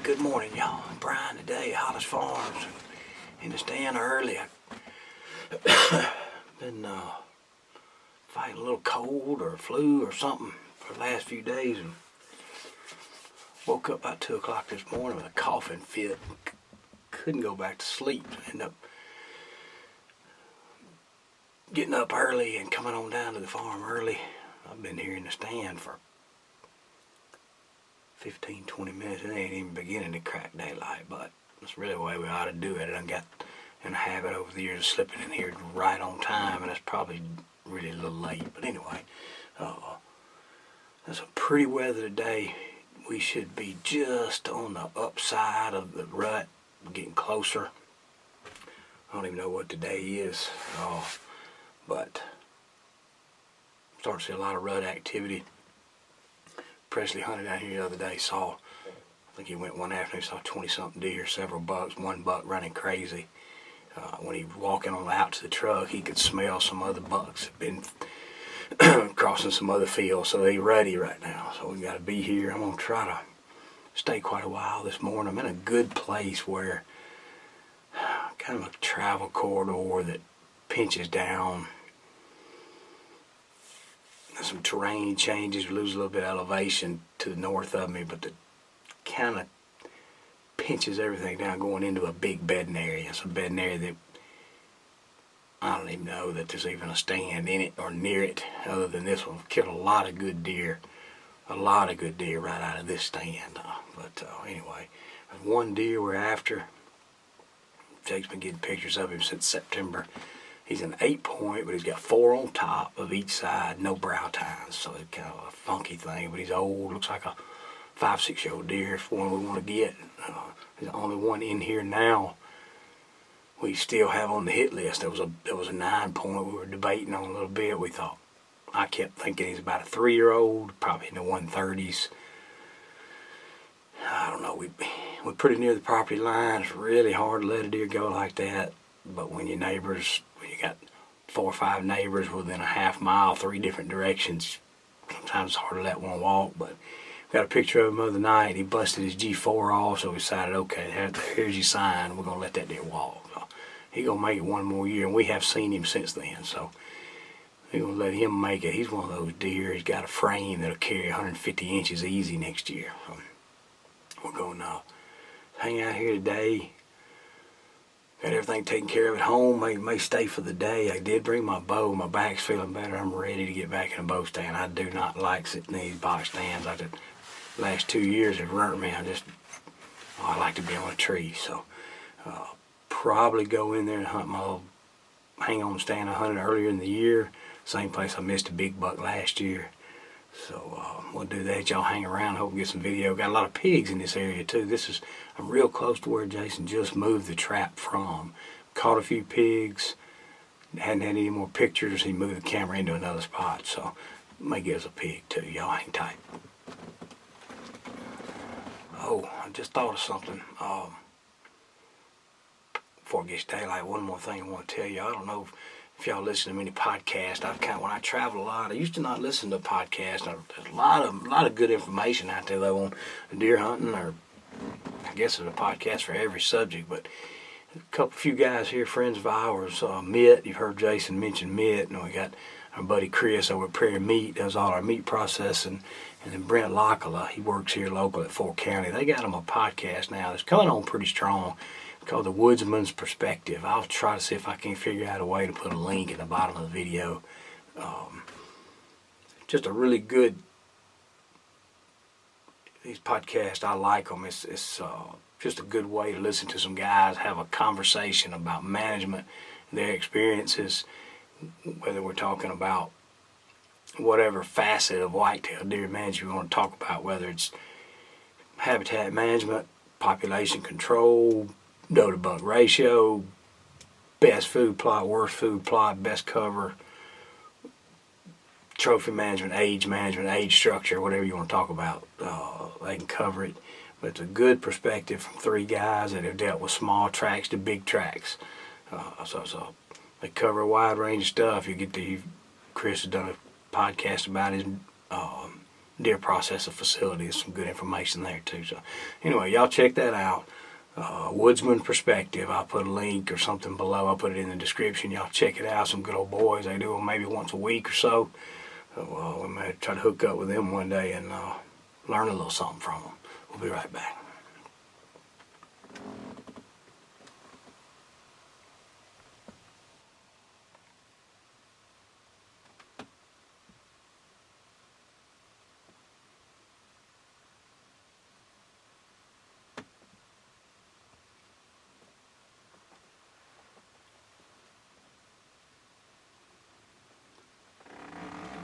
Good morning, y'all. Brian today, Hollis Farms. In the stand early. I've been fighting a little cold or flu or something for the last few days. And woke up about 2 o'clock this morning with a coughing fit. Couldn't go back to sleep. Ended up getting up early and coming on down to the farm early. I've been here in the stand for 15-20 minutes. It ain't even beginning to crack daylight, but that's really the way we ought to do it. I done got in a habit over the years of slipping in here right on time, and it's probably really a little late. But anyway, there's some pretty weather today. We should be just on the upside of the rut, getting closer. I don't even know what today is, but I'm starting to see a lot of rut activity. Presley hunted down here the other day, I think he went one afternoon, saw 20-something deer, several bucks, one buck running crazy. When he was walking on out to the truck, he could smell some other bucks had been crossing some other fields, so they're ready right now. So we got to be here. I'm going to try to stay quite a while this morning. I'm in a good place where kind of a travel corridor that pinches down. Some terrain changes, lose a little bit of elevation to the north of me, but it kind of pinches everything down going into a big bedding area. It's a bedding area that I don't even know that there's even a stand in it or near it other than this one. Killed a lot of good deer right out of this stand. Anyway, there's one deer we're after. Jake's been getting pictures of him since September. He's an 8-point, but he's got 4 on top of each side, no brow tines, so it's kind of a funky thing. But he's old, looks like a 5-6-year-old deer. It's one we want to get. He's the only one in here now we still have on the hit list. There was a 9-point we were debating on a little bit. I kept thinking he's about a 3-year-old, probably in the 130s. I don't know. We're pretty near the property line. It's really hard to let a deer go like that. But when you got 4 or 5 neighbors within a half mile, 3 different directions, sometimes it's hard to let one walk. But we got a picture of him the other night. He busted his G4 off, so we decided, okay, here's your sign. We're going to let that deer walk. So he's going to make it one more year, and we have seen him since then. So we're going to let him make it. He's one of those deer. He's got a frame that'll carry 150 inches easy next year. So we're going to hang out here today. Got everything taken care of at home. May stay for the day. I did bring my bow. My back's feeling better. I'm ready to get back in a bow stand. I do not like sitting in these box stands. The last 2 years have ruined me. I like to be on a tree. So probably go in there and hunt my little hang-on stand I hunted earlier in the year. Same place I missed a big buck last year. So we'll do that. Y'all hang around. Hope we get some video. Got a lot of pigs in this area too. I'm real close to where Jason just moved the trap from. Caught a few pigs. Hadn't had any more pictures. He moved the camera into another spot. So may get us a pig too. Y'all hang tight. Oh, I just thought of something. Before it gets daylight, one more thing I want to tell you. I don't know if y'all listen to many podcasts. When I travel a lot, I used to not listen to podcasts. There's a lot of good information out there though on deer hunting, or I guess there's a podcast for every subject. But a few guys here, friends of ours, Mitt. You've heard Jason mention Mitt, and we got our buddy Chris over at Prairie Meat, does all our meat processing, and then Brent Lockala, he works here local at Fort County. They got him a podcast now that's coming on pretty strong. Called the Woodsman's Perspective. I'll try to see if I can figure out a way to put a link at the bottom of the video. Just a really good, these podcasts, I like them. It's just a good way to listen to some guys have a conversation about management, their experiences, whether we're talking about whatever facet of whitetail deer management we want to talk about, whether it's habitat management, population control, doe to buck ratio, best food plot, worst food plot, best cover, trophy management, age structure, whatever you want to talk about, they can cover it. But it's a good perspective from 3 guys that have dealt with small tracks to big tracks. So they cover a wide range of stuff. Chris has done a podcast about his deer processing facility. There's some good information there too. So anyway, y'all check that out. Woodsman Perspective. I'll put a link or something below. I'll put it in the description. Y'all check it out. Some good old boys. They do them maybe once a week or so. So we may try to hook up with them one day and learn a little something from them. We'll be right back.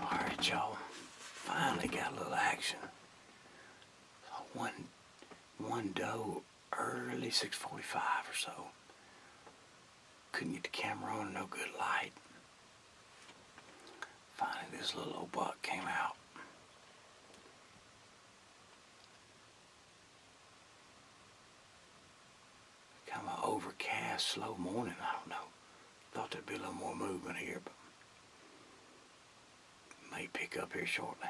Alright, y'all. Finally got a little action. One doe early 6:45 or so. Couldn't get the camera on, no good light. Finally this little old buck came out. Kind of an overcast, slow morning, I don't know. Thought there'd be a little more movement here, but may pick up here shortly.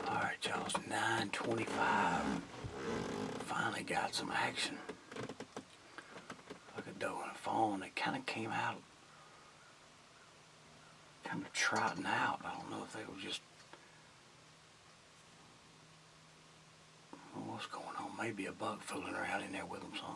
Alright, y'all, it's 9:25. Finally got some action. Like a doe and a fawn. They kind of came out, kind of trotting out. I don't know if they were just, well, what's going on? Maybe a buck fooling around in there with them, son.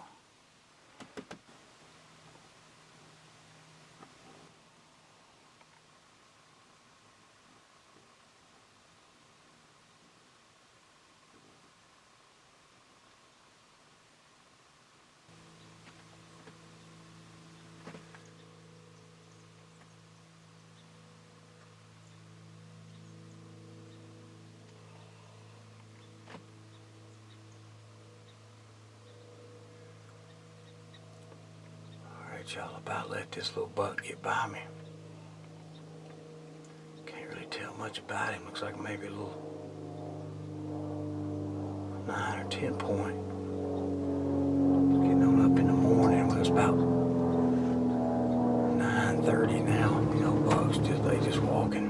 Y'all, about let this little buck get by me. Can't really tell much about him. Looks like maybe a little 9 or 10 point. Getting on up in the morning. about 9:30 now. No bugs, they just walking.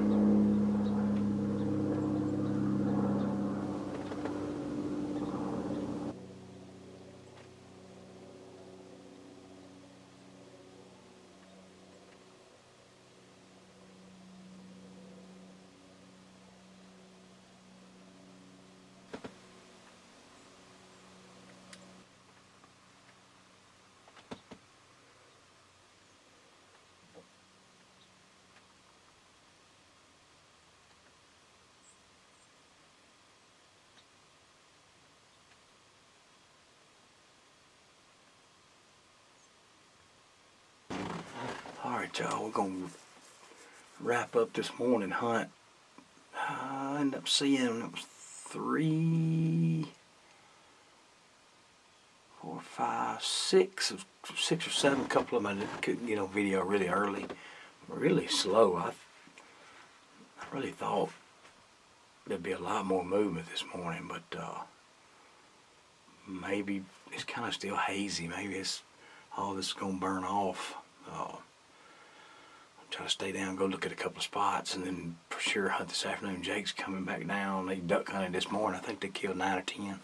Alright y'all, we're going to wrap up this morning hunt. I ended up seeing it was 3, 4, 5, 6 or 7. A couple of them I couldn't get on video really early. Really slow. I really thought there'd be a lot more movement this morning, but maybe it's kind of still hazy. Maybe it's all this is going to burn off. Try to stay down, go look at a couple of spots, and then for sure hunt this afternoon. Jake's coming back down. They duck hunted this morning. I think they killed 9 or 10.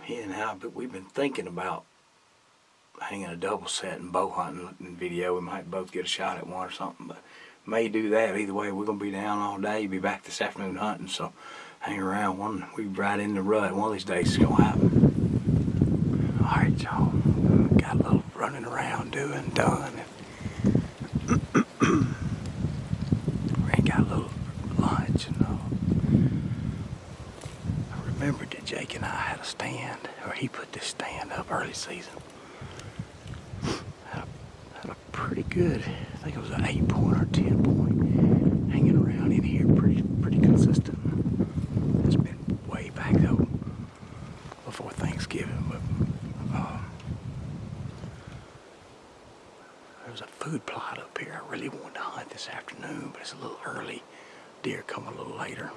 He and I, but we've been thinking about hanging a double set and bow hunting and video. We might both get a shot at one or something, but may do that. Either way, we're gonna be down all day. Be back this afternoon hunting, so hang around. We ride in the rut. One of these days it's gonna happen. All right, y'all. Got a little running around doing done. We got a little lunch, and I remembered that Jake and I had a stand, or he put this stand up early season. Had a pretty good, I think it was an 8-point or 10-point, hanging around in here, pretty consistent. It's been way back though, before Thanksgiving, but there's a food plot up here. I really wanted to hunt this afternoon, but it's a little early. Deer come a little later.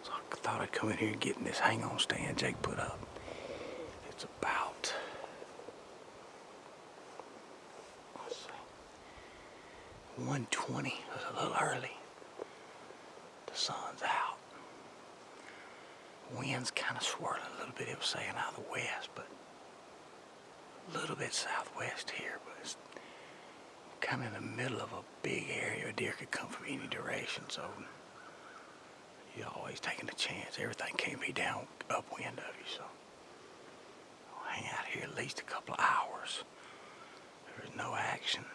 So I thought I'd come in here and get in this hang-on stand Jake put up. It's about, let's see, 1:20. It's a little early. The sun's out. Wind's kind of swirling a little bit. It was saying out of the west, but a little bit southwest here, but it's kind of in the middle of a big area. A deer could come from any direction, so you're always taking a chance. Everything can't be down upwind of you, so I'll hang out here at least a couple of hours. There's no action.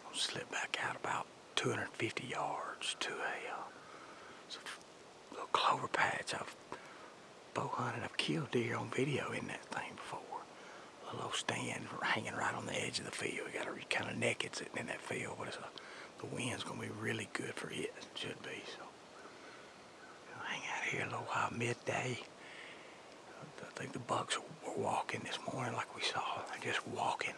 I'll slip back out about 250 yards to a little clover patch. I've bow hunted. I've killed deer on video in that thing before. A little stand hanging right on the edge of the field. We got a kind of naked sitting in that field, but the wind's going to be really good for it. It should be. So I'll hang out here a little while. Midday. I think the bucks were walking this morning like we saw. They're just walking.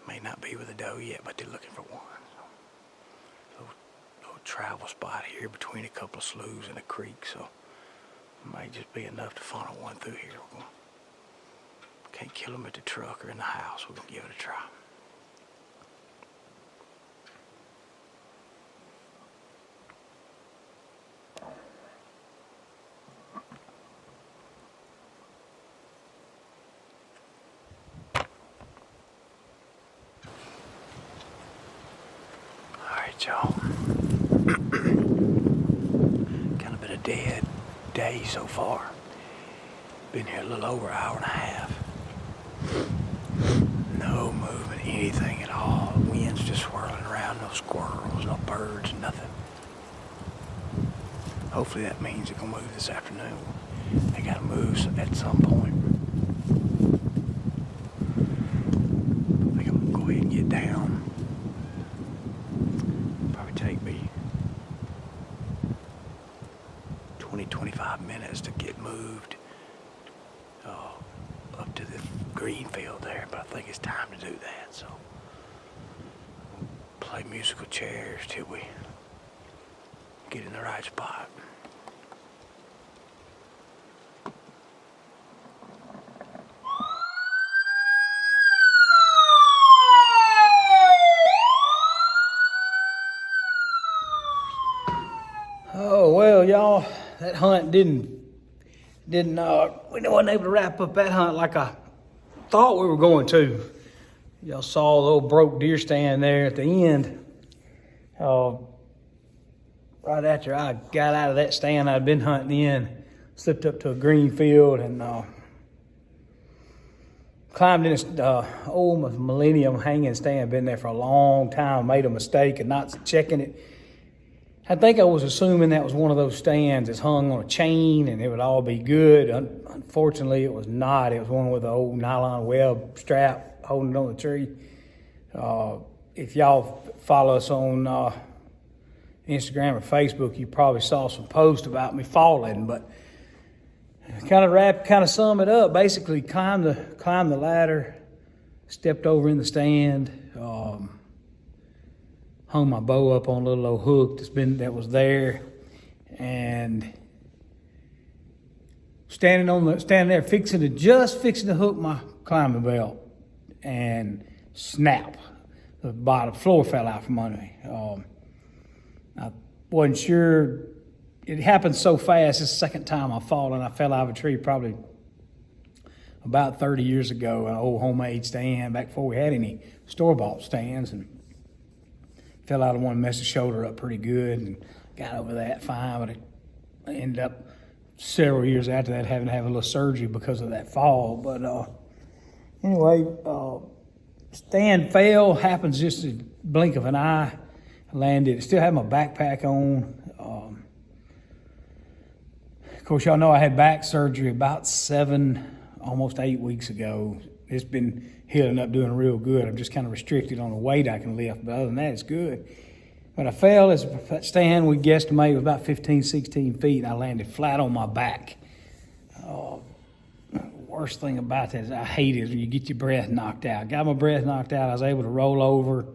May not be with a doe yet, but they're looking for one. So, little travel spot here between a couple of sloughs and a creek, so it may just be enough to funnel one through here. Can't kill them at the truck or in the house. We're going to give it a try. Alright, y'all. Kind of been a dead day so far. Been here a little over an hour and a half. No movement, anything at all. The wind's just swirling around. No squirrels, no birds, nothing. Hopefully that means they're going to move this afternoon. They got to move at some point. I think I'm going to go ahead and get down. Probably take me 20-25 minutes to get moved up to the green field there, but I think it's time to do that, so play musical chairs till we get in the right spot. that hunt we wasn't able to wrap up that hunt like I thought we were going to. Y'all saw the old broke deer stand there at the end. Right after I got out of that stand I'd been hunting in, slipped up to a green field and climbed in this old Millennium hanging stand. Been there for a long time, made a mistake of not checking it. I think I was assuming that was one of those stands that's hung on a chain and it would all be good. Unfortunately, it was not. It was one with an old nylon web strap holding it on the tree. If y'all follow us on Instagram or Facebook, you probably saw some posts about me falling, but kind of sum it up. Basically, climbed the ladder, stepped over in the stand, hung my bow up on a little old hook that was there, and standing there fixing to hook my climbing belt, and snap, the bottom floor fell out from under me. I wasn't sure. It happened so fast. It's the second time I've fallen. I fell out of a tree probably about 30 years ago, an old homemade stand, back before we had any store-bought stands, and fell out of one, messed the shoulder up pretty good, and got over that fine, but I ended up several years after that having to have a little surgery because of that fall. But anyway, stand fell, happens just a blink of an eye. I landed, still had my backpack on. Of course, y'all know I had back surgery about almost 8 weeks ago. It's been healing up, doing real good. I'm just kind of restricted on the weight I can lift, but other than that, it's good. But I fell, as that stand we guesstimate was about 15, 16 feet, and I landed flat on my back. Worst thing about that is I hate it when you get your breath knocked out. Got my breath knocked out. I was able to roll over,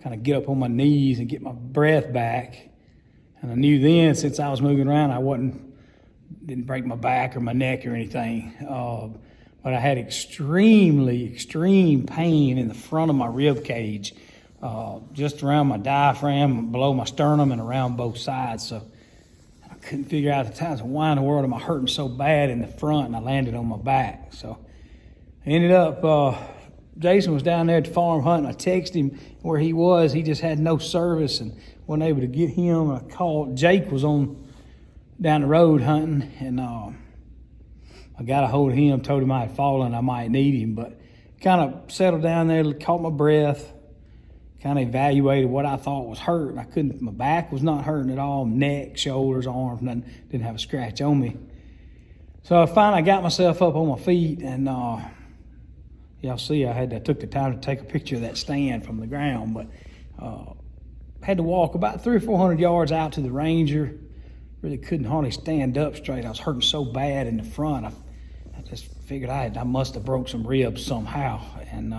kind of get up on my knees and get my breath back. And I knew then, since I was moving around, didn't break my back or my neck or anything. But I had extreme pain in the front of my rib cage, just around my diaphragm, below my sternum, and around both sides. So I couldn't figure out at the time, why in the world am I hurting so bad in the front? And I landed on my back. So I ended up, Jason was down there at the farm hunting. I texted him where he was. He just had no service and wasn't able to get him. I called. Jake was down the road hunting, and I got a hold of him, told him I had fallen, I might need him, but kind of settled down there, caught my breath, kind of evaluated what I thought was hurting. My back was not hurting at all, neck, shoulders, arms, nothing, didn't have a scratch on me. So I finally got myself up on my feet, and y'all see I took the time to take a picture of that stand from the ground, but had to walk about 300 or 400 yards out to the Ranger. Really couldn't hardly stand up straight. I was hurting so bad in the front. I just figured I must have broke some ribs somehow. And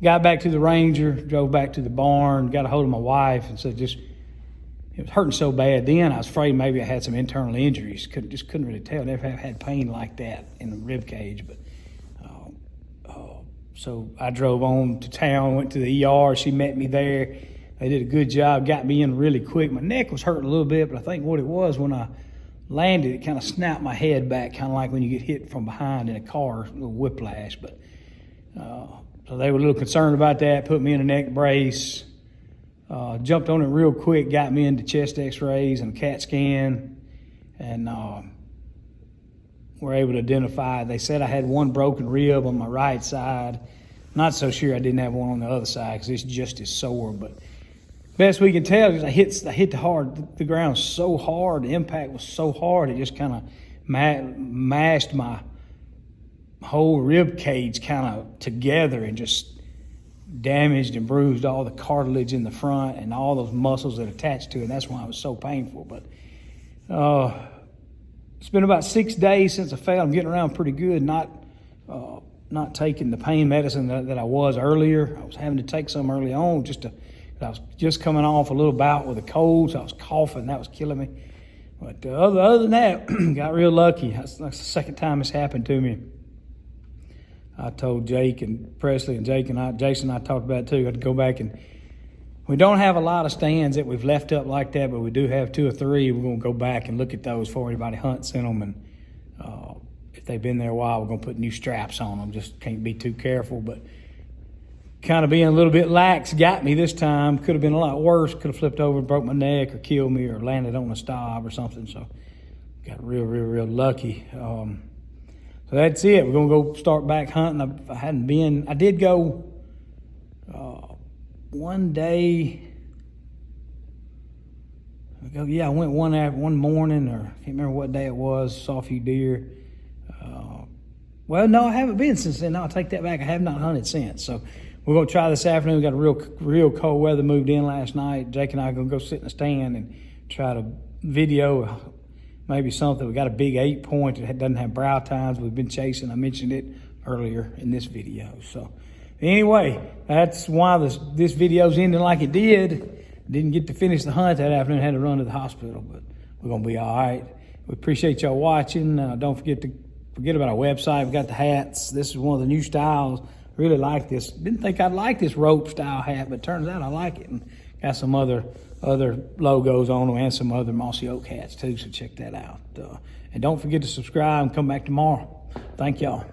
got back to the Ranger, drove back to the barn, got a hold of my wife and said it was hurting so bad then I was afraid maybe I had some internal injuries. Couldn't really tell. Never have had pain like that in the rib cage. But so I drove on to town, went to the ER. She met me there. They did a good job, got me in really quick. My neck was hurting a little bit, but I think what it was, when I landed, it kind of snapped my head back, kind of like when you get hit from behind in a car, a little whiplash. But so they were a little concerned about that, put me in a neck brace, jumped on it real quick, got me into chest x-rays and a CAT scan, and were able to identify. They said I had one broken rib on my right side. Not so sure I didn't have one on the other side because it's just as sore, but best we can tell is I hit the ground so hard, the impact was so hard, it just kind of mashed my whole rib cage kind of together and just damaged and bruised all the cartilage in the front and all those muscles that attached to it. And that's why it was so painful. But it's been about 6 days since I fell. I'm getting around pretty good, not taking the pain medicine that I was earlier. I was having to take some early on I was just coming off a little bout with a cold, so I was coughing. That was killing me. But other than that, got real lucky. That's the second time it's happened to me. I told Jake and Presley and Jason and I talked about it too. I had to go back and We don't have a lot of stands that we've left up like that, but we do have 2 or 3. We're going to go back and look at those before anybody hunts in them. And if they've been there a while, we're going to put new straps on them. Just can't be too careful. But kind of being a little bit lax got me this time. Could have been a lot worse. Could have flipped over and broke my neck or killed me or landed on a stop or something. So got real lucky. So that's it. We're going to go start back hunting. I hadn't been. I did go one day. I went one morning, or I can't remember what day it was. Saw a few deer. Well, no, I haven't been since then. No, I'll take that back. I have not hunted since. So we're going to try this afternoon. We got a real cold weather moved in last night. Jake and I are going to go sit in the stand and try to video maybe something. We got a big 8-point. It doesn't have brow tines. We've been chasing. I mentioned it earlier in this video. So anyway, that's why this video's ending like it did. Didn't get to finish the hunt that afternoon. Had to run to the hospital, but we're going to be all right. We appreciate y'all watching. Don't forget about our website. We got the hats. This is one of the new styles. Really like this. Didn't think I'd like this rope style hat, but turns out I like it. And got some other logos on them and some other mossy oak hats too, so check that out. And don't forget to subscribe and come back tomorrow. Thank y'all.